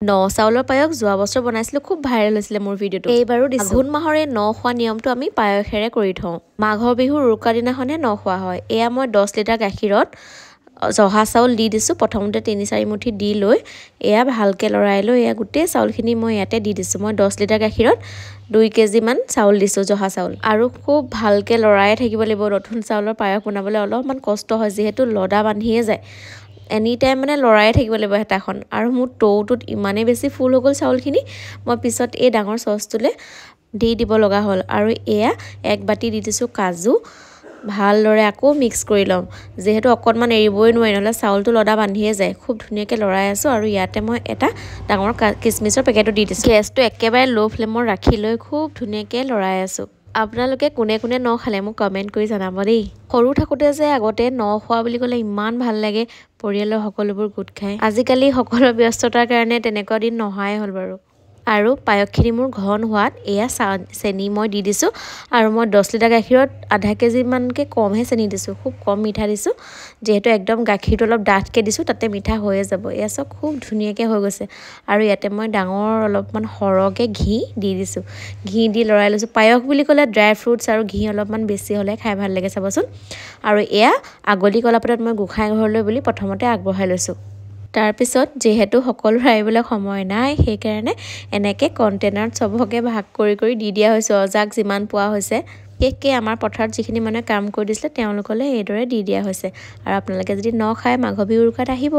ন চাউলৰ পায়স যোৱা বছৰ বনাইছিলোঁ, খুব ভাইৰেল হৈছিলে মোৰ ভিডিঅ'টো। এইবাৰো দিছোঁ। আঘোণ মাহৰ এই ন খোৱা নিয়মটো আমি পায়সেৰে কৰি থওঁ। মাঘৰ বিহুৰ উৰুকা দিনাখনে ন খোৱা হয়। এয়া মই 10 লিটাৰ গাখীৰত জহা চাউল দি দিছোঁ। প্ৰথমতে 3-4 মুঠি দি লৈ এয়া ভালকৈ লৰাই লৈ এয়া গোটেই চাউলখিনি মই ইয়াতে দি দিছোঁ। মই 10 লিটাৰ গাখীৰত 2 কেজিমান চাউল দিছোঁ, জহা চাউল। আৰু খুব ভালকৈ লৰাই থাকিব লাগিব। নতুন চাউলৰ পায়স বনাবলৈ অলপমান কষ্ট হয়, যিহেতু লদা বান্ধিয়ে যায়। এনি টাইম মানে লৰাই থাকিব লাগিব হেতাখন। আৰু মোৰ টৌটোত ইমানেই বেছি ফুল হৈ গ'ল চাউলখিনি, মই পিছত এই ডাঙৰ চচটোলৈ দি দিব লগা হ'ল। আৰু এয়া 1 বাতি দি দিছোঁ কাজু। ভালদৰে আকৌ মিক্স কৰি ল'ম, যিহেতু অকণমান এৰিবই নোৱাৰি, নহ'লে চাউলটো লদা বান্ধিয়ে যায়। খুব ধুনীয়াকৈ লৰাই আছোঁ। আৰু ইয়াতে মই এটা ডাঙৰ কিচমিচৰ পেকেটো দি দিছোঁ। গেছটো একেবাৰে ল' ফ্লেমত ৰাখি লৈ খুব ধুনীয়াকৈ লৰাই আছোঁ। আপোনালোকে কোনে কোনে ন খালে মোক কমেণ্ট কৰি জনাব দেই। সৰু থাকোঁতে যে আগতে ন খোৱা বুলি ক'লে ইমান ভাল লাগে, পৰিয়ালৰ সকলোবোৰ গোট খায়। আজিকালি সকলো ব্যস্ততাৰ কাৰণে তেনেকুৱা দিন নহাই হ'ল বাৰু। আৰু পায়সখিনি মোৰ ঘন হোৱাত এয়া চেনি মই দি দিছোঁ। আৰু মই 10 লিটাৰ গাখীৰত আধা কেজিমানকৈ কমহে চেনি দিছোঁ, খুব কম মিঠা দিছোঁ। যিহেতু একদম গাখীৰটো অলপ ডাঠকৈ দিছোঁ, তাতে মিঠা হৈয়ে যাব। এয়া চব খুব ধুনীয়াকৈ হৈ গৈছে। আৰু ইয়াতে মই ডাঙৰ অলপমান সৰহকৈ ঘি দি দিছোঁ। ঘি দি লৰাই লৈছোঁ। পায়স বুলি ক'লে ড্ৰাই ফ্ৰুটছ আৰু ঘি অলপমান বেছি হ'লে খাই ভাল লাগে চাবচোন। আৰু এয়া আগলি কলাপাতত মই গোঁসাই ঘৰলৈ বুলি প্ৰথমতে আগবঢ়াই লৈছোঁ। তাৰপিছত যিহেতু সকলোৰে আহিবলৈ সময় নাই, সেইকাৰণে এনেকৈ কণ্টেইনাৰত চবকে ভাগ কৰি কৰি দি দিয়া হৈছে, যাক যিমান পোৱা হৈছে। বিশেষকৈ আমাৰ পথাৰত যিখিনি মানুহে কাম কৰি দিছিলে তেওঁলোকলৈ এইদৰে দি দিয়া হৈছে। আৰু আপোনালোকে যদি ন খায়, মাঘৰ বিহুৰ উৰুকাত আহিব।